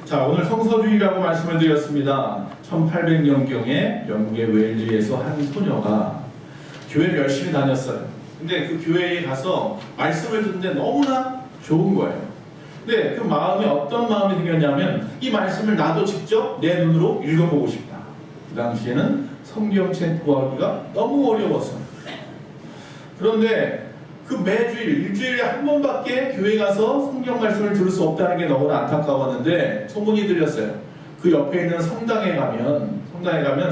자, 오늘 성서주의라고 말씀을 드렸습니다. 1800년경에 영국의 웨일즈에서 한 소녀가 교회를 열심히 다녔어요. 근데 그 교회에 가서 말씀을 듣는데 너무나 좋은 거예요. 근데 그 마음에 어떤 마음이 생겼냐면 이 말씀을 나도 직접 내 눈으로 읽어보고 싶다. 그 당시에는 성경책 구하기가 너무 어려웠어요. 그런데 그 매주일, 일주일에 한 번밖에 교회 가서 성경 말씀을 들을 수 없다는 게 너무나 안타까웠는데 소문이 들렸어요. 그 옆에 있는 성당에 가면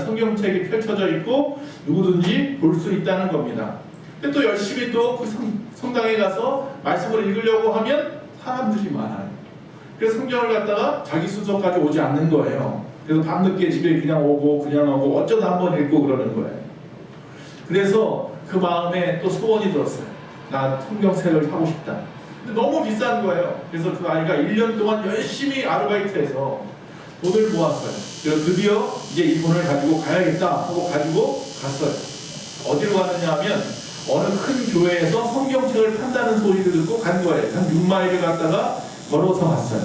성경책이 펼쳐져 있고 누구든지 볼 수 있다는 겁니다. 근데 또 열심히 또 그 성당에 가서 말씀을 읽으려고 하면 사람들이 많아요. 그래서 성경을 갖다가 자기 순서까지 오지 않는 거예요. 그래서 밤늦게 집에 그냥 오고 어쩌다 한번 읽고 그러는 거예요. 그래서 그 마음에 또 소원이 들었어요. 나 성경책을 사고 싶다. 근데 너무 비싼 거예요. 그래서 그 아이가 1년 동안 열심히 아르바이트해서 돈을 모았어요. 그래서 드디어 이제 이 돈을 가지고 가야겠다 하고 가지고 갔어요. 어디로 갔느냐 하면 어느 큰 교회에서 성경책을 판다는 소리를 듣고 간 거예요. 한 6마일을 갔다가 걸어서 갔어요.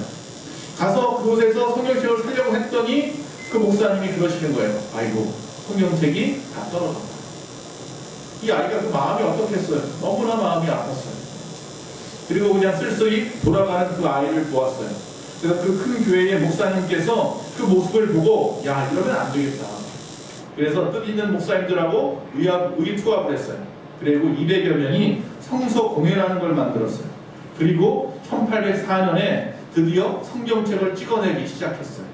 가서 그곳에서 성경책을 사려고 했더니 그 목사님이 그러시는 거예요. 아이고, 성경책이 다 떨어졌다. 이 아이가 그 마음이 어떻겠어요? 너무나 마음이 아팠어요. 그리고 그냥 쓸쓸히 돌아가는 그 아이를 보았어요. 그래서 그 큰 교회의 목사님께서 그 모습을 보고 야, 이러면 안 되겠다. 그래서 뜻있는 목사님들하고 의투합을 했어요. 그리고 200여 명이 성서공회라는 걸 만들었어요. 그리고 1804년에 드디어 성경책을 찍어내기 시작했어요.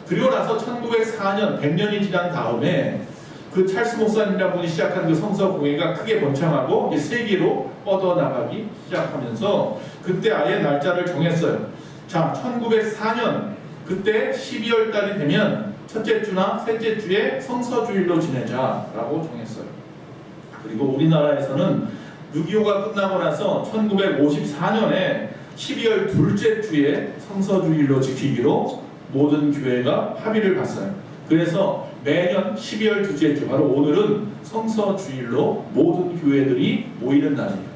그리고 나서 1904년 100년이 지난 다음에 그 찰스 목사님이라는 분이 시작한 그 성서공회가 크게 번창하고 세계로 뻗어나가기 시작하면서 그때 아예 날짜를 정했어요. 자, 1904년 그때 12월 달이 되면 첫째 주나 셋째 주에 성서주일로 지내자라고 정했어요. 그리고 우리나라에서는 6.25가 끝나고 나서 1954년에 12월 둘째 주에 성서주일로 지키기로 모든 교회가 합의를 봤어요. 그래서 매년 12월 둘째 주, 바로 오늘은 성서주일로 모든 교회들이 모이는 날이에요.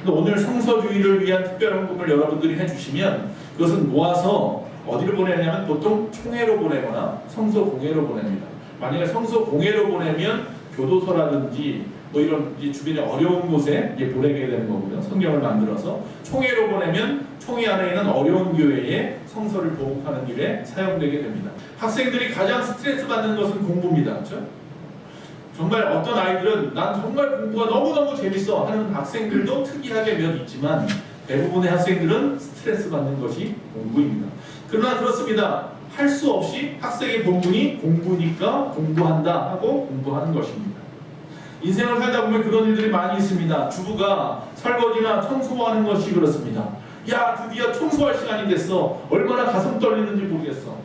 오늘 성서주일을 위한 특별 헌금을 여러분들이 해주시면 그것은 모아서 어디로 보내냐면 보통 총회로 보내거나 성서공회로 보냅니다. 만약에 성서공회로 보내면 교도소라든지 뭐 이런 주변에 어려운 곳에 보내게 되는 거고요. 성경을 만들어서 총회로 보내면 총회 안에 있는 어려운 교회에 성서를 보급하는 일에 사용되게 됩니다. 학생들이 가장 스트레스 받는 것은 공부입니다. 그렇죠? 정말 어떤 아이들은 난 정말 공부가 너무너무 재밌어 하는 학생들도 특이하게 몇 있지만 대부분의 학생들은 스트레스 받는 것이 공부입니다. 그러나 그렇습니다. 할 수 없이 학생의 본분이 공부니까 공부한다 하고 공부하는 것입니다. 인생을 살다 보면 그런 일들이 많이 있습니다. 주부가 설거지나 청소하는 것이 그렇습니다. 야, 드디어 청소할 시간이 됐어. 얼마나 가슴 떨리는지 모르겠어.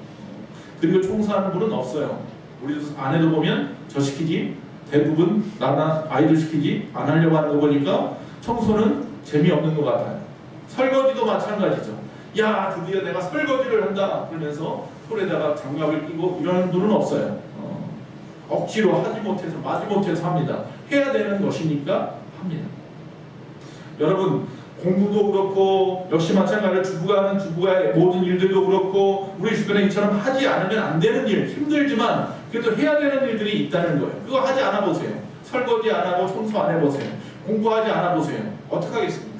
그리고 청소하는 분은 없어요. 우리 아내도 보면 저 시키지, 대부분 나나 아이들 시키지 안 하려고 하는 거 보니까 청소는 재미없는 것 같아요. 설거지도 마찬가지죠. 야, 드디어 내가 설거지를 한다 그러면서 손에다가 장갑을 끼고 이러는 분은 없어요. 억지로 하지 못해서 마지 못해서 합니다. 해야 되는 것이니까 합니다. 여러분, 공부도 그렇고 역시 마찬가지로 주부가 하는 주부의 모든 일들도 그렇고 우리 주변에 이처럼 하지 않으면 안 되는 일, 힘들지만 그래도 해야 되는 일들이 있다는 거예요. 그거 하지 않아 보세요. 설거지 안 하고 청소 안 해보세요. 공부하지 않아 보세요. 어떻게 하겠습니까?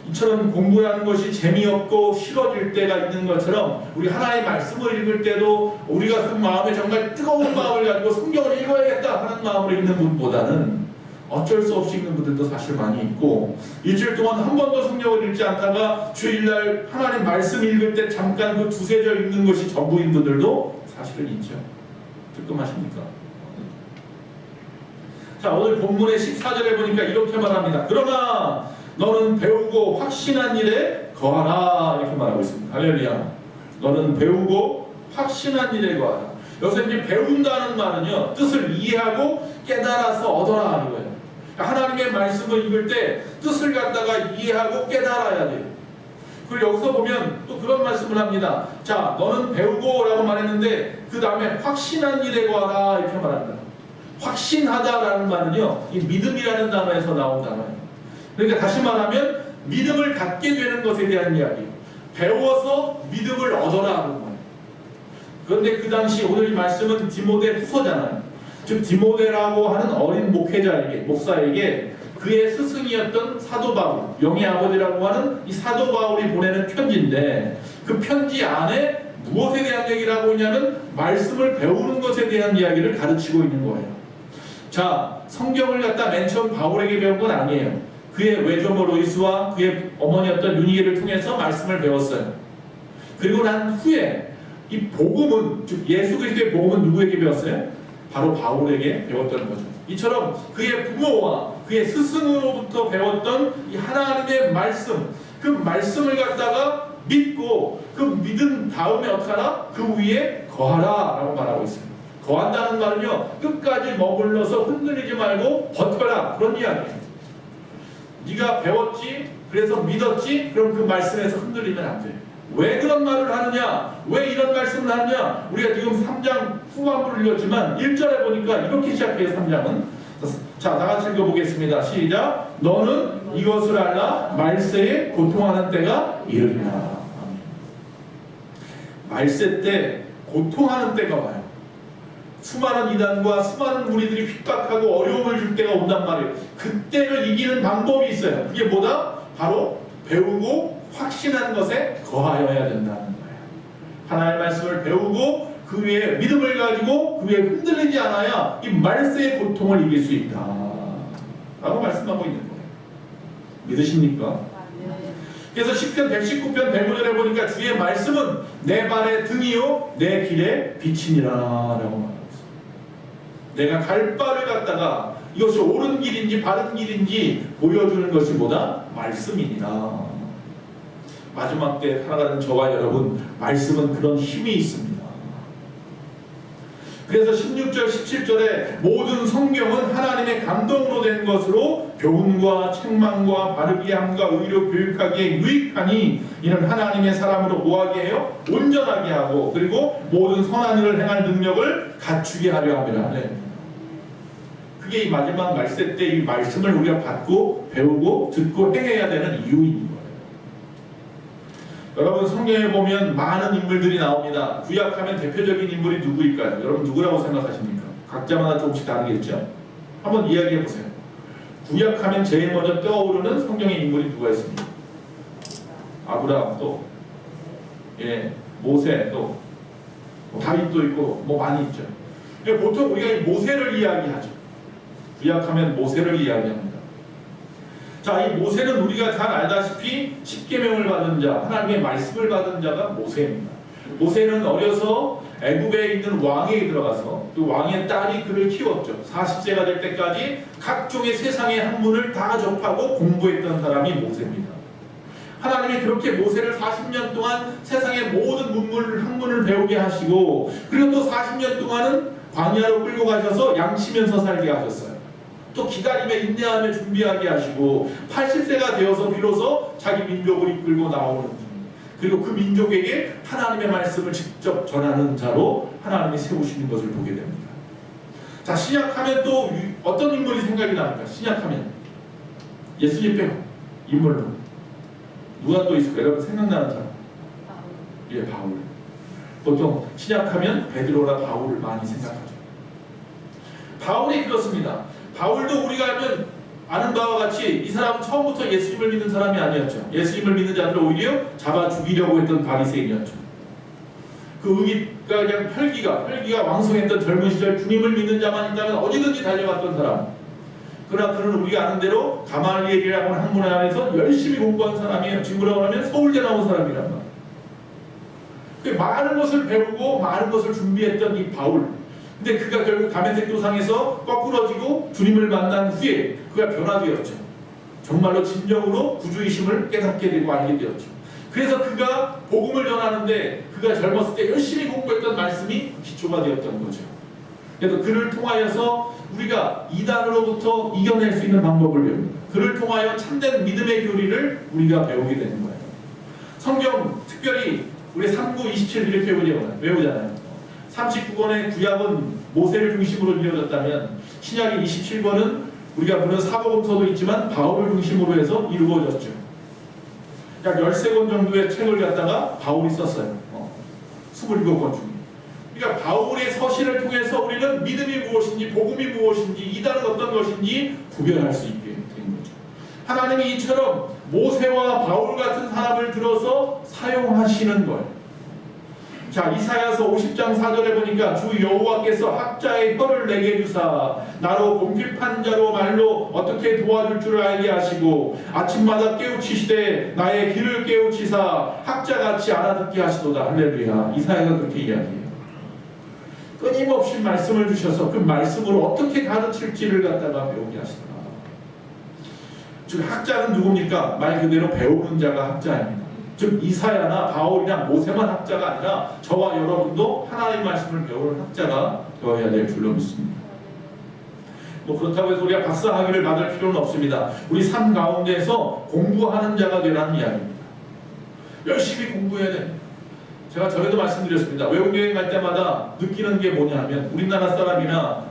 이처럼 공부하는 것이 재미없고 싫어질 때가 있는 것처럼 우리 하나님의 말씀을 읽을 때도 우리가 그 마음에 정말 뜨거운 마음을 가지고 성경을 읽어야겠다 하는 마음으로 읽는 분보다는 어쩔 수 없이 읽는 분들도 사실 많이 있고 일주일 동안 한 번도 성경을 읽지 않다가 주일날 하나님 말씀 읽을 때 잠깐 그 두세 절 읽는 것이 전부인 분들도 사실은 있죠. 뜨끔하십니까? 자, 오늘 본문의 14절에 보니까 이렇게 말합니다. 그러나 너는 배우고 확신한 일에 거하라 이렇게 말하고 있습니다. 할렐루야. 너는 배우고 확신한 일에 거하라. 여기서 이제 배운다는 말은요, 뜻을 이해하고 깨달아서 얻어라 이거예요. 하나님의 말씀을 읽을 때 뜻을 갖다가 이해하고 깨달아야 돼요. 그리고 여기서 보면 또 그런 말씀을 합니다. 자, 너는 배우고 라고 말했는데 그 다음에 확신한 일에 거하라 이렇게 말합니다. 확신하다라는 말은요, 이 믿음이라는 단어에서 나온 단어예요. 그러니까 다시 말하면 믿음을 갖게 되는 것에 대한 이야기. 배워서 믿음을 얻어라 하는 거예요. 그런데 그 당시 오늘 이 말씀은 디모데 후서잖아요. 즉 디모데라고 하는 어린 목사에게 그의 스승이었던 사도 바울, 영의 아버지라고 하는 이 사도 바울이 보내는 편지인데 그 편지 안에 무엇에 대한 얘기를 하고 있냐면 말씀을 배우는 것에 대한 이야기를 가르치고 있는 거예요. 자, 성경을 갖다 맨 처음 바울에게 배운 건 아니에요. 그의 외조모 로이스와 그의 어머니였던 유니게를 통해서 말씀을 배웠어요. 그리고 난 후에 이 복음은, 즉 예수 그리스도의 복음은 누구에게 배웠어요? 바로 바울에게 배웠던 거죠. 이처럼 그의 부모와 그의 스승으로부터 배웠던 이 하나님의 말씀, 그 말씀을 갖다가 믿고 그 믿은 다음에 어떻게 하나? 그 위에 거하라 라고 말하고 있습니다. 거한다는 말은요, 끝까지 머물러서 흔들리지 말고 버텨라, 그런 이야기예요. 네가 배웠지, 그래서 믿었지, 그럼 그 말씀에서 흔들리면 안 돼. 왜 그런 말을 하느냐? 왜 이런 말씀을 하느냐? 우리가 지금 3장 후반부를 읽었지만 1절에 보니까 이렇게 시작해요. 3장은. 자, 다 같이 읽어보겠습니다. 시작. 너는 이것을 알라. 말세에 고통하는 때가 이르리라. 말세 때 고통하는 때가 와요. 수많은 이단과 수많은 무리들이 핍박하고 어려움을 줄 때가 온단 말이에요. 그때를 이기는 방법이 있어요. 그게 뭐다? 바로 배우고 확신한 것에 거하여야 된다는 거예요. 하나님의 말씀을 배우고 그 위에 믿음을 가지고 그 위에 흔들리지 않아야 이 말세의 고통을 이길 수 있다 라고 말씀하고 있는 거예요. 믿으십니까? 그래서 시편 119편 105절에 보니까 주의 말씀은 내 발의 등이요 내 길의 빛이니라 라고 말합니다. 내가 갈 바를 갖다가 이것이 옳은 길인지 바른 길인지 보여주는 것이 뭐다? 말씀이니라. 마지막 때 살아가는 저와 여러분, 말씀은 그런 힘이 있습니다. 그래서 16절 17절에 모든 성경은 하나님의 감동으로 된 것으로 교훈과 책망과 바르게 함과 의로 교육하기에 유익하니 이는 하나님의 사람으로 뭐하게 해요? 온전하게 하고 그리고 모든 선한 일을 행할 능력을 갖추게 하려 함이라. 그게 이 마지막 말세 때 이 말씀을 우리가 받고 배우고 듣고 행해야 되는 이유인 거예요. 여러분 성경에 보면 많은 인물들이 나옵니다. 구약하면 대표적인 인물이 누구일까요? 여러분 누구라고 생각하십니까? 각자마다 조금씩 다르겠죠? 한번 이야기해 보세요. 구약하면 제일 먼저 떠오르는 성경의 인물이 누가 있습니까? 아브라함 또 모세 또 다윗도 있고 뭐 많이 있죠. 보통 우리가 이 모세를 이야기하죠. 구약하면 모세를 이야기합니다. 자, 이 모세는 우리가 잘 알다시피 십계명을 받은 자, 하나님의 말씀을 받은 자가 모세입니다. 모세는 어려서 애굽에 있는 왕에게 들어가서 그 왕의 딸이 그를 키웠죠. 40세가 될 때까지 각종의 세상의 학문을 다 접하고 공부했던 사람이 모세입니다. 하나님이 그렇게 모세를 40년 동안 세상의 모든 학문을 배우게 하시고 그리고 또 40년 동안은 광야로 끌고 가셔서 양치면서 살게 하셨어요. 또 기다림에 인내하며 준비하게 하시고 80세가 되어서 비로소 자기 민족을 이끌고 나오는 그리고 그 민족에게 하나님의 말씀을 직접 전하는 자로 하나님이 세우시는 것을 보게 됩니다. 자, 신약하면 또 어떤 인물이 생각이 납니까? 신약하면 예수님 빼고 인물로 누가 또 있을까요? 여러분 생각나는 사람? 예, 바울. 보통 신약하면 베드로나 바울을 많이 생각하죠. 바울이 그렇습니다. 바울도 우리가 아는 바와 같이 이 사람은 처음부터 예수님을 믿는 사람이 아니었죠. 예수님을 믿는 자들을 오히려 잡아 죽이려고 했던 바리새인이었죠. 그 의기가 그냥 혈기가 왕성했던 젊은 시절 주님을 믿는 자만 있다면 어디든지 달려갔던 사람. 그러나 그는 우리가 아는 대로 가말리엘이라고 하는 학문 안에서 열심히 공부한 사람이에요. 지금 뭐라고 하면 서울대 나온 사람이란 말이에요. 많은 것을 배우고 많은 것을 준비했던 이 바울. 근데 그가 결국 다메섹 도상에서 거꾸러지고 주님을 만난 후에 그가 변화되었죠. 정말로 진정으로 구주이심을 깨닫게 되고 알게 되었죠. 그래서 그가 복음을 전하는데 그가 젊었을 때 열심히 공부했던 말씀이 기초가 되었던 거죠. 그래서 그를 통하여서 우리가 이단으로부터 이겨낼 수 있는 방법을 배웁니다. 그를 통하여 참된 믿음의 교리를 우리가 배우게 되는 거예요. 성경 특별히 우리 3구 27 이렇게 외우잖아요. 39권의 구약은 모세를 중심으로 이루어졌다면 신약의 27권은 우리가 물론 사복음서도 있지만 바울을 중심으로 해서 이루어졌죠. 약 13권 정도의 책을 갖다가 바울이 썼어요. 27권 중에. 그러니까 바울의 서신을 통해서 우리는 믿음이 무엇인지, 복음이 무엇인지, 이단은 어떤 것인지 구별할 수 있게 된 거죠. 하나님이 이처럼 모세와 바울 같은 사람을 들어서 사용하시는 거예요. 자, 이사야서 50장 4절에 보니까 주 여호와께서 학자의 혀를 내게 주사 나로 공필한 자로 말로 어떻게 도와줄 줄 알게 하시고 아침마다 깨우치시되 나의 귀를 깨우치사 학자같이 알아듣게 하시도다. 할렐루야. 이사야가 그렇게 이야기해요. 끊임없이 말씀을 주셔서 그 말씀으로 어떻게 가르칠지를 갖다가 배우게 하시더라. 즉 학자는 누굽니까? 말 그대로 배우는 자가 학자입니다. 즉 이사야나 바울이나 모세만 학자가 아니라 저와 여러분도 하나님의 말씀을 배우는 학자가 되어야 될 줄로 믿습니다. 뭐 그렇다고 해서 우리가 박사학위를 받을 필요는 없습니다. 우리 삶 가운데에서 공부하는 자가 되라는 이야기입니다. 열심히 공부해야 됩니다. 제가 전에도 말씀드렸습니다. 외국여행 갈 때마다 느끼는 게 뭐냐면 우리나라 사람이나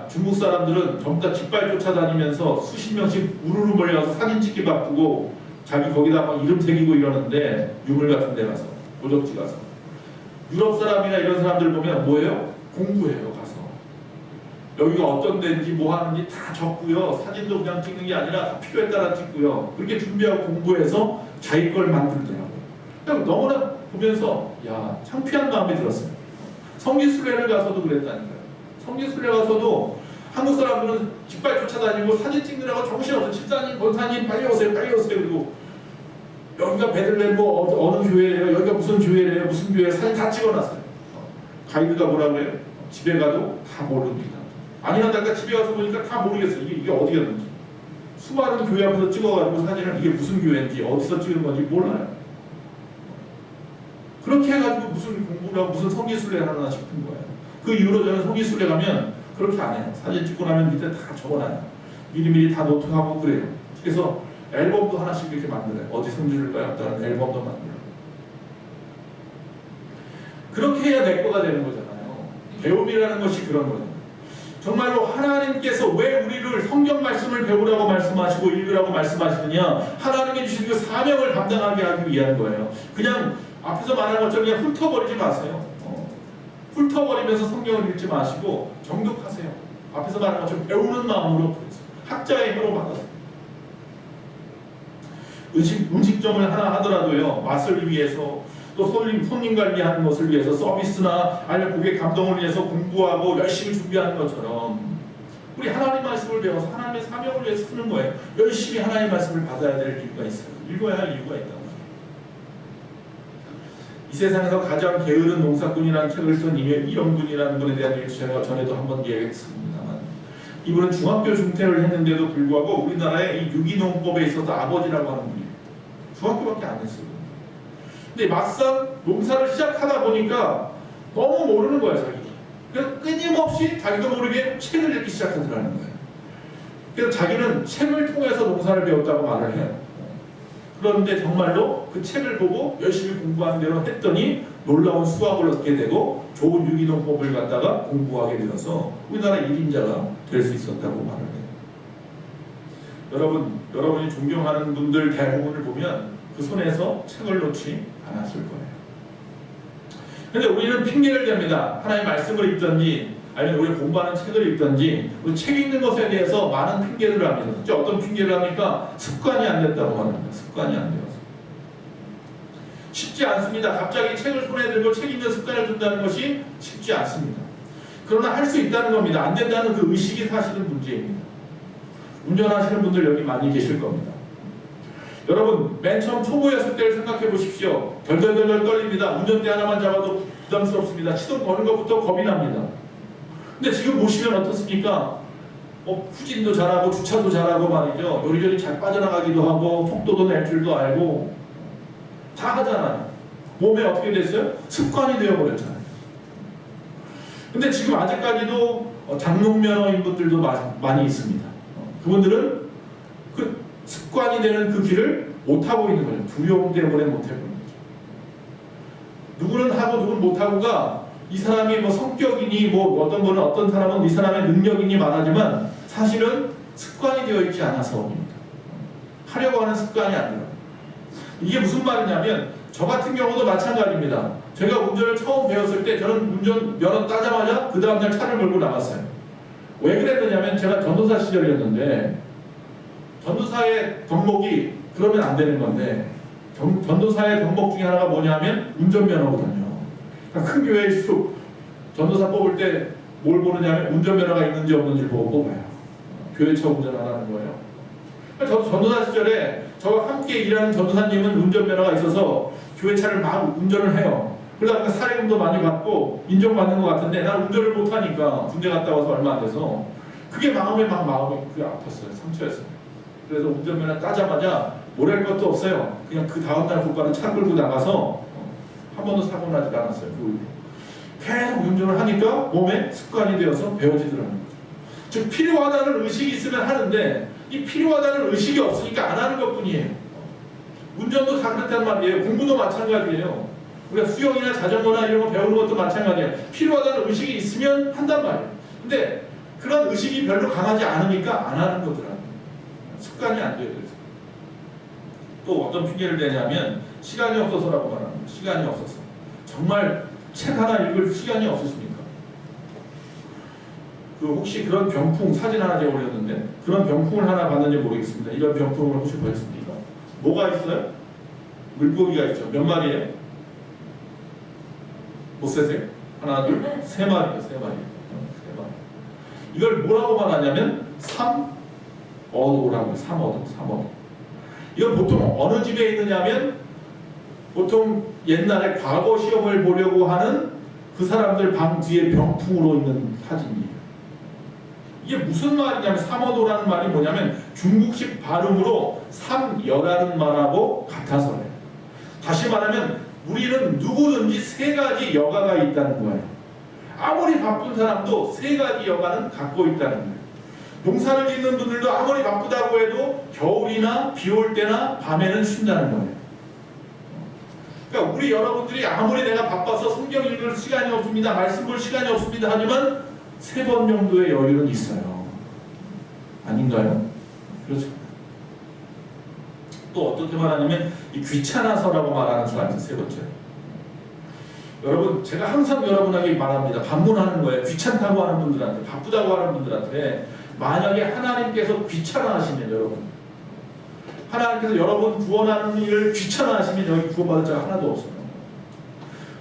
중국 사람들은 전부 다 깃발 쫓아다니면서 수십 명씩 우르르 몰려서 사진 찍기 바쁘고 자기 거기다 막 이름 새기고 이러는데 유물 같은 데 가서 도적지 가서 유럽 사람이나 이런 사람들 보면 뭐예요? 공부해요. 가서 여기가 어떤 데인지 뭐 하는지 다 적고요. 사진도 그냥 찍는 게 아니라 다 필요에 따라 찍고요. 그렇게 준비하고 공부해서 자기 걸 만들더라고요. 너무나 보면서 야 창피한 마음이 들었어요. 성지순례를 가서도 그랬다니까요. 성지순례 가서도 한국 사람들은 깃발 쫓아다니고 사진 찍느라고 정신없어. 집사님, 권사님 빨리 오세요, 빨리 오세요. 그리고 여기가 베들레헴 어느 교회래요, 여기가 무슨 교회래요, 무슨 교회 사진 다 찍어놨어요. 가이드가 뭐라 그래요? 집에 가도 다 모릅니다. 아니나 다를까 집에 가서 보니까 다 모르겠어요. 이게 어디였는지. 수많은 교회 앞에서 찍어가지고 사진을 이게 무슨 교회인지 어디서 찍은 건지 몰라요. 그렇게 해가지고 무슨 공부를 하고 무슨 성지순례를 하나 싶은 거예요. 그 이후로 저는 성지순례 가면 그렇게 안 해요. 사진 찍고 나면 밑에 다 적어놔요. 미리미리 다 노트하고 그래요. 그래서 앨범도 하나씩 이렇게 만들어요. 어디 성지를 가였다는 앨범도 만들어요. 그렇게 해야 내 거가 되는 거잖아요. 배움이라는 것이 그런 거예요. 정말로 하나님께서 왜 우리를 성경 말씀을 배우라고 말씀하시고 읽으라고 말씀하시느냐, 하나님이 주신 그 사명을 감당하게 하기 위한 거예요. 그냥 앞에서 말한 것처럼 그냥 훑어버리지 마세요. 훑어버리면서 성경을 읽지 마시고 정독하세요. 앞에서 말한 것처럼 배우는 마음으로 학자의 혀로 받아서 음식점을 하나 하더라도요, 맛을 위해서 또 손님 관리하는 것을 위해서 서비스나 아니면 고객 감동을 위해서 공부하고 열심히 준비하는 것처럼 우리 하나님 말씀을 배워서 하나님의 사명을 위해서 쓰는 거예요. 열심히 하나님 말씀을 받아야 될 이유가 있어요. 읽어야 할 이유가 있다고. 이 세상에서 가장 게으른 농사꾼이라는 책을 쓴 이런 분이라는 분에 대한 얘기 제가 전에도 한번 얘기했습니다만, 이분은 중학교 중퇴를 했는데도 불구하고 우리나라의 이 유기농법에 있어서 아버지라고 하는 분이에요. 중학교밖에 안 했어요. 근데 막상 농사를 시작하다 보니까 너무 모르는 거야, 자기. 그래서 끊임없이 자기도 모르게 책을 읽기 시작하더라는 거예요. 그래서 자기는 책을 통해서 농사를 배웠다고 말을 해요. 그런데 정말로 그 책을 보고 열심히 공부하는 대로 했더니 놀라운 수확을 얻게 되고 좋은 유기농법을 갖다가 공부하게 되어서 우리나라 1인자가 될 수 있었다고 말을 해요. 여러분이 존경하는 분들 대부분을 보면 그 손에서 책을 놓지 않았을 거예요. 그런데 우리는 핑계를 댑니다. 하나님의 말씀을 읽든지 아니면 우리 공부하는 책을 읽든지 우리 책 읽는 것에 대해서 많은 핑계를 합니다. 어떤 핑계를 합니까? 습관이 안 됐다고 말합니다. 습관이 안 되어서. 쉽지 않습니다. 갑자기 책을 손에 들고 책 읽는 습관을 둔다는 것이 쉽지 않습니다. 그러나 할 수 있다는 겁니다. 안 된다는 그 의식이 사실은 문제입니다. 운전하시는 분들 여기 많이 계실 겁니다. 여러분 맨 처음 초보였을 때를 생각해 보십시오. 덜덜덜 떨립니다. 운전대 하나만 잡아도 부담스럽습니다. 시동 거는 것부터 겁이 납니다. 근데 지금 보시면 어떻습니까? 후진도 잘하고 주차도 잘하고 말이죠. 요리조리 잘 빠져나가기도 하고 속도도 낼 줄도 알고 다 하잖아요. 몸에 어떻게 됐어요? 습관이 되어버렸잖아요. 근데 지금 아직까지도 장롱면허인 분들도 많이 있습니다. 그분들은 그 습관이 되는 그 길을 못하고 있는 거예요. 두려움 때문에 못하고 있는 거죠. 누구는 하고 누구는 못하고가 이 사람이 뭐 성격이니 뭐 어떤 분은 어떤 사람은 이 사람의 능력이니 말하지만 사실은 습관이 되어 있지 않아서입니다. 하려고 하는 습관이 아니라 이게 무슨 말이냐면 저 같은 경우도 마찬가지입니다. 제가 운전을 처음 배웠을 때 저는 운전 면허 따자마자 그 다음날 차를 몰고 나갔어요. 왜 그랬느냐면 제가 전도사 시절이었는데 전도사의 덕목이 그러면 안 되는 건데 전도사의 덕목 중에 하나가 뭐냐면 운전면허거든요. 그러니까 큰 교회일수록 전도사 뽑을 때 뭘 보느냐면 운전면허가 있는지 없는지 보고 뽑아요. 교회차 운전하라는 거예요. 저도 전도사 시절에 저와 함께 일하는 전도사님은 운전면허가 있어서 교회차를 막 운전을 해요. 그러다 보니까 사례금도 많이 받고 인정받는 것 같은데 난 운전을 못하니까 군대 갔다 와서 얼마 안 돼서 그게 마음이 그게 아팠어요. 상처였어요. 그래서 운전면허 따자마자 뭘 할 것도 없어요. 그냥 그 다음날 곧바로 차 끌고 나가서 한 번도 사고 나지도 않았어요. 그 후로. 계속 운전을 하니까 몸에 습관이 되어서 배워지더라는 거죠. 즉 필요하다는 의식이 있으면 하는데 이 필요하다는 의식이 없으니까 안 하는 것뿐이에요. 운전도 다 그렇단 말이에요. 공부도 마찬가지예요. 우리가 수영이나 자전거나 이런 거 배우는 것도 마찬가지예요. 필요하다는 의식이 있으면 한단 말이에요. 근데 그런 의식이 별로 강하지 않으니까 안 하는 거더라고요. 습관이 안 돼요. 그래서. 또 어떤 핑계를 대냐면 시간이 없어서라고 말합니다. 시간이 없어서. 정말 책 하나 읽을 시간이 없으십니까? 혹시 그런 병풍 사진 하나 제가 올렸는데 그런 병풍을 하나 봤는지 모르겠습니다. 이런 병풍을 혹시 보셨습니까? 뭐가 있어요? 물고기가 있죠. 몇 마리예요? 못 세세요? 하나, 둘, 세 마리예요. 세 마리. 이걸 뭐라고 말하냐면 삼어도라고 해요. 삼어도. 이건 보통 어느 집에 있느냐면 보통 옛날에 과거 시험을 보려고 하는 그 사람들 방 뒤에 병풍으로 있는 사진이에요. 이게 무슨 말이냐면 삼어도라는 말이 뭐냐면 중국식 발음으로 삼여라는 말하고 같아서래요. 다시 말하면 우리는 누구든지 세 가지 여가가 있다는 거예요. 아무리 바쁜 사람도 세 가지 여가는 갖고 있다는 거예요. 농사를 짓는 분들도 아무리 바쁘다고 해도 겨울이나 비 올 때나 밤에는 쉰다는 거예요. 그러니까 우리 여러분들이 아무리 내가 바빠서 성경 읽을 시간이 없습니다. 말씀 볼 시간이 없습니다. 하지만 3번 정도의 여유는 있어요. 아닌가요? 그렇죠. 또 어떻게 말하냐면 이 귀찮아서라고 말하는 줄 알죠. 세 번째. 여러분 제가 항상 여러분에게 말합니다. 반문하는 거예요. 귀찮다고 하는 분들한테 바쁘다고 하는 분들한테 만약에 하나님께서 귀찮아하시면 여러분 하나님께서 여러분 구원하는 일을 귀찮아하시면 여기 구원받을 자가 하나도 없어요.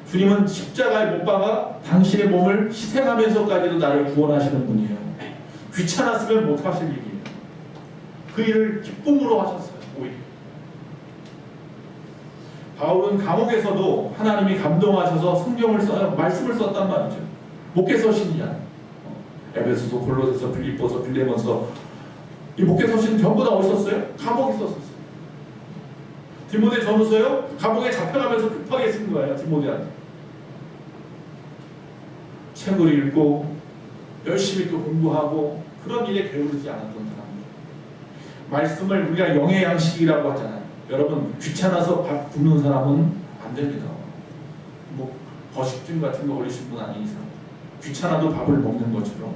주님은 십자가에 못 박아 당신의 몸을 희생하면서까지도 나를 구원하시는 분이에요. 귀찮았으면 못 하실 일이에요. 그 일을 기쁨으로 하셨어요. 오히려. 바울은 감옥에서도 하나님이 감동하셔서 성경을 말씀을 썼단 말이죠. 목회 서신이야. 에베소서, 골로새서, 빌립보서, 빌레몬서 이 목회 서신 전부 다 어디 썼어요? 감옥에 썼었어요. 디모데 전후서요? 감옥에 잡혀가면서 급하게 쓴 거예요. 디모데한테. 책을 읽고 열심히 또 공부하고 그런 일에 게으르지 않았던 사람들. 말씀을 우리가 영의 양식이라고 하잖아요. 여러분 귀찮아서 밥 굶는 사람은 안 됩니다. 뭐 거식증 같은 거 걸리신 분 아닌 이상 귀찮아도 밥을 먹는 것처럼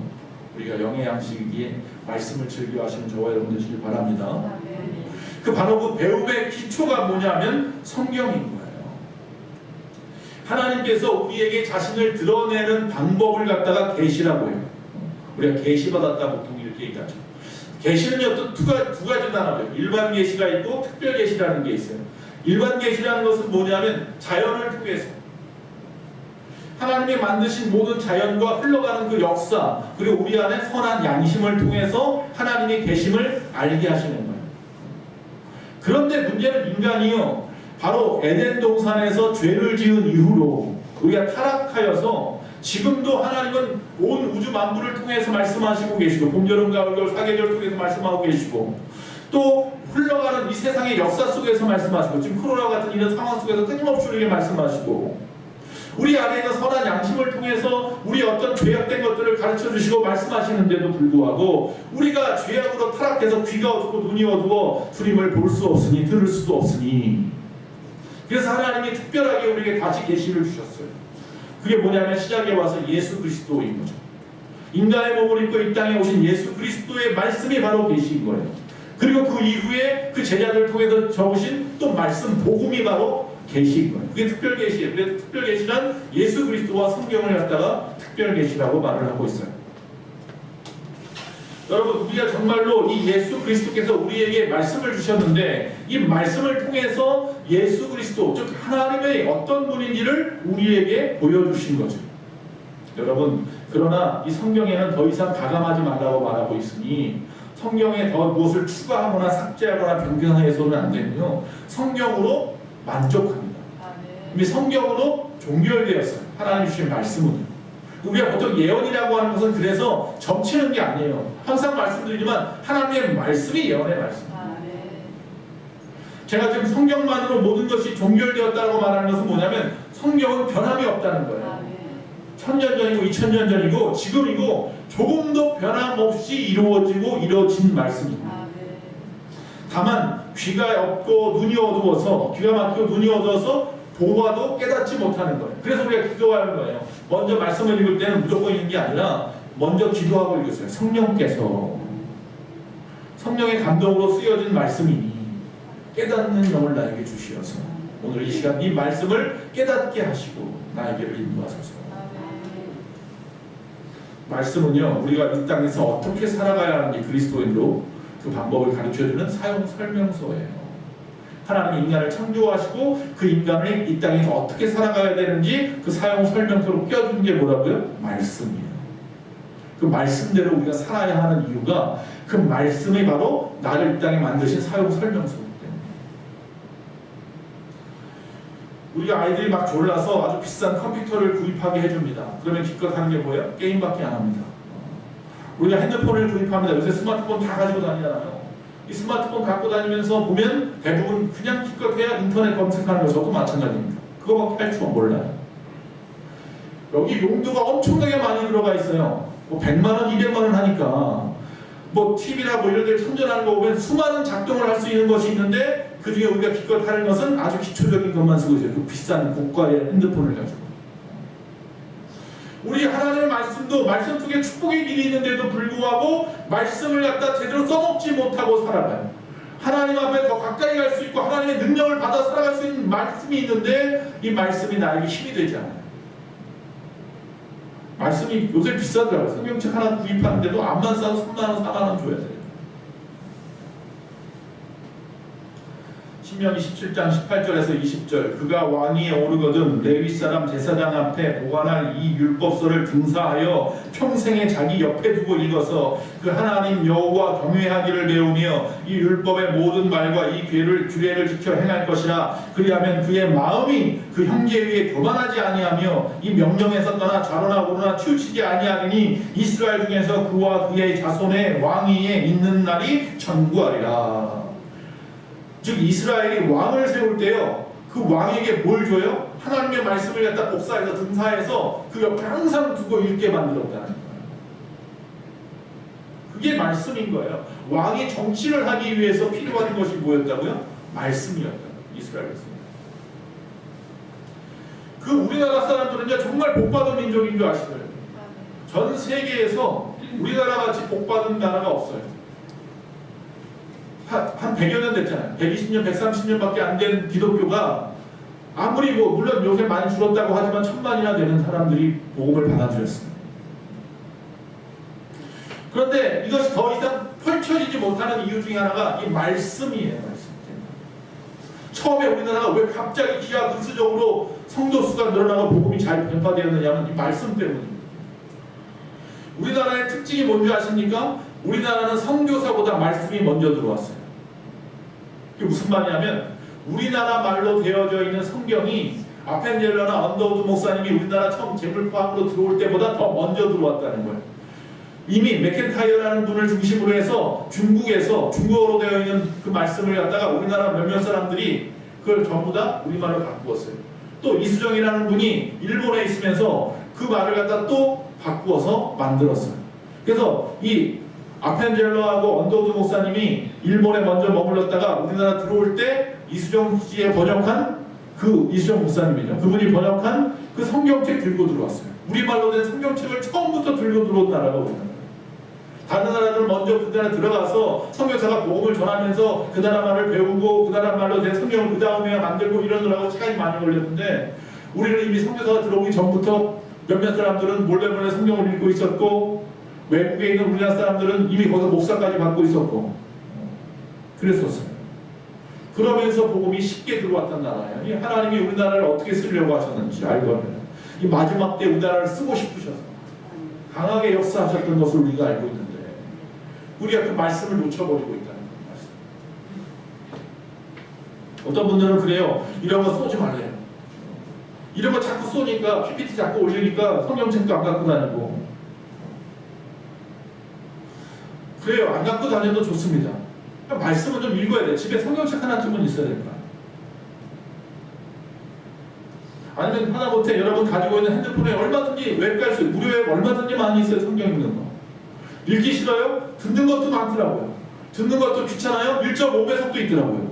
우리가 영의 양식이기에 말씀을 즐겨 하시는 저와 여러분 되시길 바랍니다. 그 바로 그 배움의 기초가 뭐냐면 성경인 거예요. 하나님께서 우리에게 자신을 드러내는 방법을 갖다가 계시라고 해요. 우리가 계시 받았다 보통 이렇게 얘기하죠. 계시는요 또 두 가지 단어예요. 일반 계시가 있고 특별 계시라는 게 있어요. 일반 계시라는 것은 뭐냐면 자연을 통해서 하나님이 만드신 모든 자연과 흘러가는 그 역사 그리고 우리 안에 선한 양심을 통해서 하나님의 계심을 알게 하시는 거예요. 그런데 문제는 인간이요 바로 에덴 동산에서 죄를 지은 이후로 우리가 타락하여서 지금도 하나님은 온 우주 만물을 통해서 말씀하시고 계시고 봄, 여름, 가을, 겨울, 사계절 통해서 말씀하고 계시고 또 흘러가는 이 세상의 역사 속에서 말씀하시고 지금 코로나 같은 이런 상황 속에서 끊임없이 우리에게 말씀하시고 우리 안에 있는 선한 양심을 통해서 우리 어떤 죄악된 것들을 가르쳐 주시고 말씀하시는데도 불구하고 우리가 죄악으로 타락해서 귀가 어두워 눈이 어두워 주님을 볼 수 없으니 들을 수도 없으니 그래서 하나님이 특별하게 우리에게 다시 계시를 주셨어요. 그게 뭐냐면 시작에 와서 예수 그리스도인 거죠. 인간의 몸을 입고 이 땅에 오신 예수 그리스도의 말씀이 바로 계시인 거예요. 그리고 그 이후에 그 제자들을 통해서 적으신 또 말씀 복음이 바로 계시인 거예요. 그게 특별 계시예요. 그래서 특별 계시는 예수 그리스도와 성경을 갖다가 특별 계시라고 말을 하고 있어요. 여러분, 우리가 정말로 이 예수 그리스도께서 우리에게 말씀을 주셨는데 이 말씀을 통해서 예수 그리스도, 즉 하나님의 어떤 분인지를 우리에게 보여주신 거죠. 여러분, 그러나 이 성경에는 더 이상 가감하지 말라고 말하고 있으니 성경에 더 무엇을 추가하거나 삭제하거나 변경해서는 안 되며 성경으로 만족합니다. 이미 성경으로 종결되었어요. 하나님 주신 말씀은. 우리가 보통 예언이라고 하는 것은 그래서 점치는 게 아니에요. 항상 말씀드리지만 하나님의 말씀이 예언의 말씀. 제가 지금 성경만으로 모든 것이 종결되었다고 말하는 것은 뭐냐면 성경은 변함이 없다는 거예요. 1000년 전이고 2000년 전이고 지금이고 조금도 변함없이 이루어지고 이루어진 말씀입니다. 다만 귀가 없고 눈이 어두워서, 귀가 막히고 눈이 어두워서 보아도 깨닫지 못하는 거예요. 그래서 우리가 기도하는 거예요. 먼저 말씀을 읽을 때는 무조건 읽는 게 아니라 먼저 기도하고 읽으세요. 성령의 감동으로 쓰여진 말씀이니 깨닫는 영을 나에게 주시어서 오늘 이 시간 이 말씀을 깨닫게 하시고 나에게를 인도하소서. 말씀은요, 우리가 이 땅에서 어떻게 살아가야 하는지 그리스도인으로 그 방법을 가르쳐주는 사용 설명서예요. 하나님이 인간을 창조하시고 그 인간을 이 땅에서 어떻게 살아가야 되는지 그 사용 설명서로 껴준 게 뭐라고요? 말씀이에요. 그 말씀대로 우리가 살아야 하는 이유가 그 말씀이 바로 나를 이 땅에 만드신 사용 설명서이기 때문에. 우리가 아이들이 막 졸라서 아주 비싼 컴퓨터를 구입하게 해줍니다. 그러면 기껏 하는 게 뭐예요? 게임밖에 안 합니다. 우리가 핸드폰을 구입합니다. 요새 스마트폰 다 가지고 다니잖아요. 이 스마트폰 갖고 다니면서 보면 대부분 그냥 기껏해야 인터넷 검색하는 것하고 마찬가지입니다. 그거밖에 할 줄 몰라요. 여기 용도가 엄청나게 많이 들어가 있어요. 뭐 100만원, 200만원 하니까 뭐 TV나 뭐 이런 데 선전하는 거 보면 수많은 작동을 할 수 있는 것이 있는데 그 중에 우리가 기껏 하는 것은 아주 기초적인 것만 쓰고 있어요. 그 비싼 고가의 핸드폰을 가지고. 우리 하나님의 말씀도 말씀 속에 축복의 길이 있는데도 불구하고 말씀을 갖다 제대로 써먹지 못하고 살아가요. 하나님 앞에 더 가까이 갈 수 있고 하나님의 능력을 받아 살아갈 수 있는 말씀이 있는데 이 말씀이 나에게 힘이 되지 않아요. 말씀이 요새 비싸더라고요. 성경책 하나 구입하는데도 암만 싸도 3만원, 4만원 줘야 돼요. 신명기 17장 18절에서 20절 그가 왕위에 오르거든 레위 사람 제사장 앞에 보관할 이 율법서를 등사하여 평생에 자기 옆에 두고 읽어서 그 하나님 여호와 경외하기를 배우며 이 율법의 모든 말과 이 규례를 지켜 행할 것이라. 그리하면 그의 마음이 그 형제 위에 교만하지 아니하며 이 명령에서 떠나 좌로나 우로나 치우치지 아니하리니 이스라엘 중에서 그와 그의 자손의 왕위에 있는 날이 천구하리라. 즉 이스라엘이 왕을 세울 때요, 그 왕에게 뭘 줘요? 하나님의 말씀을 갖다 복사해서 등사해서 그 옆에 항상 두고 읽게 만들었다는 거예요. 그게 말씀인 거예요. 왕이 정치를 하기 위해서 필요한 것이 뭐였다고요? 말씀이었다고요. 이스라엘에서. 그 우리나라 사람들은요 정말 복받은 민족인 줄 아시나요? 전 세계에서 우리나라 같이 복받은 나라가 없어요. 한 100여 년 됐잖아요. 120년, 130년밖에 안 된 기독교가 아무리 뭐 물론 요새 많이 줄었다고 하지만 1000만이나 되는 사람들이 복음을 받아들였습니다. 그런데 이것이 더 이상 펼쳐지지 못하는 이유 중에 하나가 이 말씀이에요. 말씀. 처음에 우리나라가 왜 갑자기 기하급수적으로 성도 수가 늘어나고 복음이 잘 전파되었느냐면 이 말씀 때문입니다. 우리나라의 특징이 뭔지 아십니까? 우리나라는 선교사보다 말씀이 먼저 들어왔어요. 그게 무슨 말이냐면 우리나라 말로 되어져 있는 성경이 아펜젤러나 언더우드 목사님이 우리나라 처음 재물파악으로 들어올 때보다 더 먼저 들어왔다는 거예요. 이미 맥켄타이어라는 분을 중심으로 해서 중국에서 중국어로 되어 있는 그 말씀을 갖다가 우리나라 몇몇 사람들이 그걸 전부 다 우리말로 바꾸었어요. 또 이수정이라는 분이 일본에 있으면서 그 말을 갖다 또 바꾸어서 만들었어요. 그래서 이 아펜젤러하고 언더우드 목사님이 일본에 먼저 머물렀다가 우리나라 들어올 때 이수정 씨의 번역한 그 이수정 목사님이죠. 그분이 번역한 그 성경책 들고 들어왔어요. 우리말로 된 성경책을 처음부터 들고 들어온 나라가 우리나라. 다른 나라들은 먼저 그 나라 들어가서 선교사가 복음을 전하면서 그 나라 말을 배우고 그 나라 말로 된 성경을 그 다음에 만들고 이러느라고 시간이 많이 걸렸는데, 우리는 이미 선교사가 들어오기 전부터 몇몇 사람들은 몰래 성경을 읽고 있었고, 외국에 있는 우리나라 사람들은 이미 거기서 목사까지 받고 있었고 그랬었어요. 그러면서 복음이 쉽게 들어왔단 나라예요. 이 하나님이 우리나라를 어떻게 쓰려고 하셨는지 알고 합니다. 이 마지막 때 우리나라를 쓰고 싶으셔서 강하게 역사하셨던 것을 우리가 알고 있는데, 우리가 그 말씀을 놓쳐버리고 있다는 말씀. 어떤 분들은 그래요. 이런 거 쏘지 말래요. 이런 거 자꾸 쏘니까, PPT 자꾸 올리니까 성경책도 안 갖고 다니고. 그래요. 안 갖고 다녀도 좋습니다. 말씀은 좀 읽어야 돼. 집에 성경책 하나쯤은 있어야 될까? 아니면 하다못해 여러분 가지고 있는 핸드폰에 얼마든지 웹갈 수, 무료에 얼마든지 많이 있어요. 성경 읽는 거. 읽기 싫어요? 듣는 것도 많더라고요. 듣는 것도 귀찮아요? 1.5배속도 있더라고요.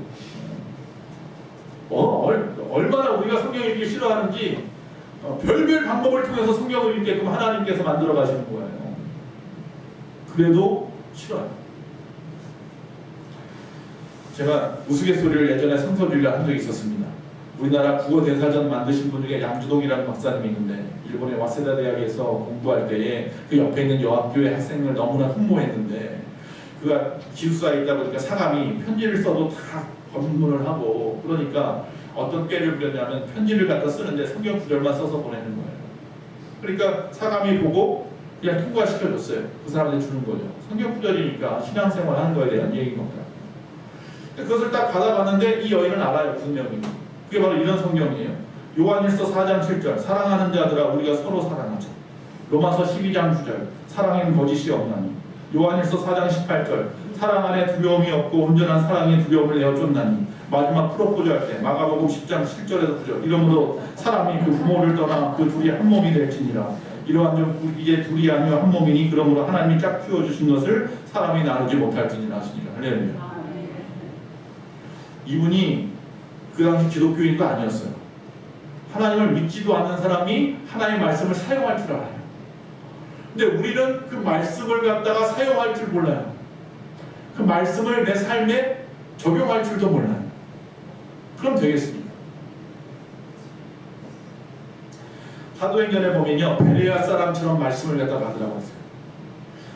얼마나 우리가 성경 읽기 싫어하는지 별별 방법을 통해서 성경을 읽게끔 하나님께서 만들어 가시는 거예요. 그래도 싫어요. 제가 우스갯소리를 예전에 성서주의를 한 적이 있었습니다. 우리나라 국어대사전 만드신 분 중에 양주동이라는 박사님이 있는데, 일본의 와세다 대학에서 공부할 때에 그 옆에 있는 여학교의 학생을 너무나 흠모했는데, 그가 기숙사에 있다 보니까 사감이 편지를 써도 다 검문을 하고, 그러니까 어떤 꾀를 부렸냐면 편지를 갖다 쓰는데 성경 구절만 써서 보내는 거예요. 그러니까 사감이 보고 그냥 통과시켜줬어요. 그 사람한테 주는 거죠. 성경 구절이니까 신앙생활 하는 거에 대한 얘기인 겁니다. 그것을 딱 받아봤는데 이 여인은 알아요. 분명히. 그게 바로 이런 성경이에요. 요한일서 4장 7절 사랑하는 자들아 우리가 서로 사랑하자. 로마서 12장 9절 사랑엔 거짓이 없나니. 요한일서 4장 18절 사랑 안에 두려움이 없고 온전한 사랑의 두려움을 내어 쫓나니. 마지막 프로포즈 할 때 마가복음 10장 7절에서 9절 이러므로 사람이 그 부모를 떠나 그 둘이 한 몸이 될지니라. 이러한 점 이제 둘이 아니요 한 몸이니 그러므로 하나님이 짝 키워주신 것을 사람이 나누지 못할지니라 하시니라. 할렐루야. 이분이 그 당시 기독교인도 아니었어요. 하나님을 믿지도 않는 사람이 하나님의 말씀을 사용할 줄 알아요. 근데 우리는 그 말씀을 갖다가 사용할 줄 몰라요. 그 말씀을 내 삶에 적용할 줄도 몰라요. 그럼 되겠습니까? 사도행전에 보면요, 베레아 사람처럼 말씀을 갖다 받으라고 했어요.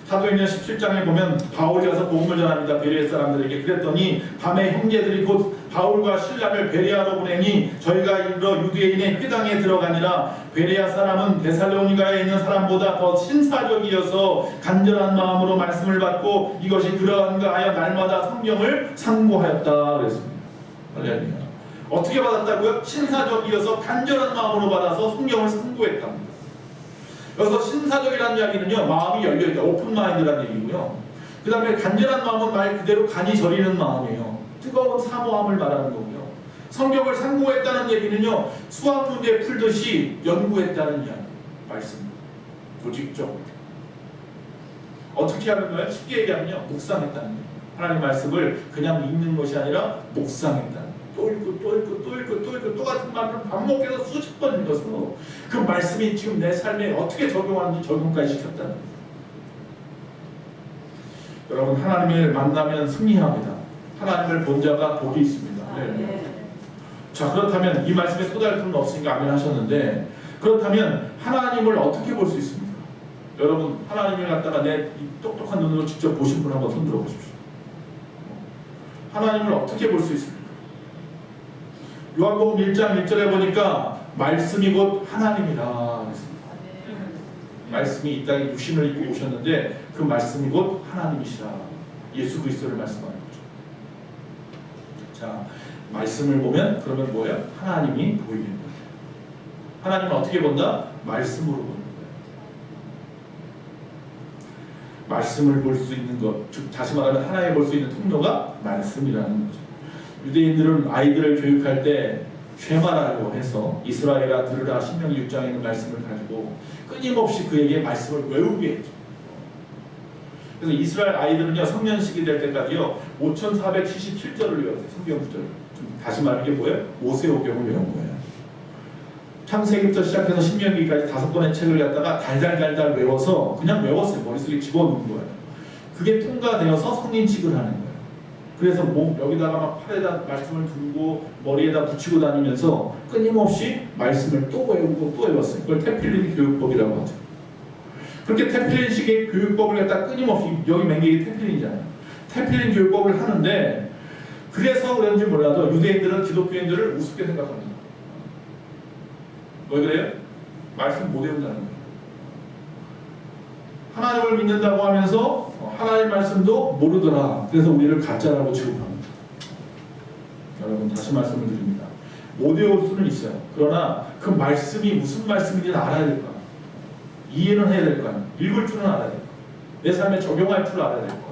사도행전 17장에 보면 바울이 가서 복음을 전합니다. 베레아 사람들에게. 그랬더니 밤에 형제들이 곧 바울과 신라를 베레아로 보내니 저희가 이르러 유대인의 회당에 들어가니라. 베레아 사람은 데살로니가에 있는 사람보다 더 신사적이어서 간절한 마음으로 말씀을 받고 이것이 그러한가 하여 날마다 성경을 상고하였다 그랬습니다. 할렐루야. 어떻게 받았다고요? 신사적이어서 간절한 마음으로 받아서 성경을 상고했답니다. 여기서 신사적이라는 이야기는요, 마음이 열려있다, 오픈마인드라는 얘기고요. 그 다음에 간절한 마음은 말 그대로 간이 저리는 마음이에요. 뜨거운 사모함을 말하는 거고요. 성경을 상고했다는 얘기는요, 수학 문제 풀듯이 연구했다는 이야기, 말씀. 조직적으로. 어떻게 하는 거예요? 쉽게 얘기하면요, 묵상했다는 거예요. 하나님 말씀을 그냥 읽는 것이 아니라 묵상했다는 거예요. 또 읽고 또 읽고 또 읽고 또 읽고 똑같은 말을 반복해서 수십 번 읽어서 그 말씀이 지금 내 삶에 어떻게 적용하는지 적용까지 시켰다는 거예요. 여러분, 하나님을 만나면 승리합니다. 하나님을 본 자가 복이 있습니다. 네. 자, 그렇다면 이 말씀에 토달품은 없으니까 아멘 하셨는데, 그렇다면 하나님을 어떻게 볼 수 있습니까? 여러분, 하나님을 갖다가 내 똑똑한 눈으로 직접 보신 분 한번 손 들어 보십시오. 하나님을 어떻게 볼 수 있습니까? 요한복음 1장 1절에 보니까 말씀이 곧 하나님이라 그랬습니다. 말씀이 이 땅에 육신을 입고 오셨는데 그 말씀이 곧 하나님이시라. 예수 그리스도를 말씀하는 거죠. 자, 말씀을 보면 그러면 뭐예요? 하나님이 보이는 거예요. 하나님은 어떻게 본다? 말씀으로 보는 거예요. 말씀을 볼 수 있는 것, 즉 다시 말하면 하나님 볼 수 있는 통로가 말씀이라는 거죠. 유대인들은 아이들을 교육할 때 쉐마라고 해서 이스라엘아 들으라 신명기 6장에 있는 말씀을 가지고 끊임없이 그에게 말씀을 외우게 했죠. 그래서 이스라엘 아이들은요, 성년식이 될 때까지요 5477절을 외웠어요. 성경 구절을. 다시 말하면 이게 뭐예요? 모세오경을 외운 거예요. 창세기부터 시작해서 신명기까지 5권의 책을 갖다가 달달달달 외워서 그냥 외웠어요. 머릿속에 집어넣은 거예요. 그게 통과되어서 성인식을 하는 거예요. 그래서 여기다가 막 팔에다 말씀을 두고 머리에다 붙이고 다니면서 끊임없이 말씀을 또 외우고 또 외웠어요. 그걸 테필린 교육법이라고 하죠. 그렇게 테필린식의 교육법을 갖다 끊임없이, 여기 맹객이 테필린이잖아요. 테필린 교육법을 하는데, 그래서 그런지 몰라도 유대인들은 기독교인들을 우습게 생각합니다. 왜 그래요? 말씀 못 외운다는 거예요. 하나님을 믿는다고 하면서 하나님 말씀도 모르더라. 그래서 우리를 가짜라고 취급합니다. 여러분, 다시 말씀을 드립니다. 못 외울 수는 있어요. 그러나 그 말씀이 무슨 말씀인지는 알아야 될 거야. 이해는 해야 될 거야. 읽을 줄은 알아야 될 거야. 내 삶에 적용할 줄 알아야 될 거야.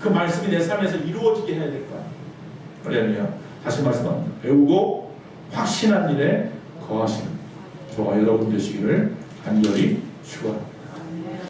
그 말씀이 내 삶에서 이루어지게 해야 될 거야. 할렐루야. 다시 말씀합니다. 배우고 확신한 일에 거하시는 저와 여러분 되시기를 간절히 축원합니다.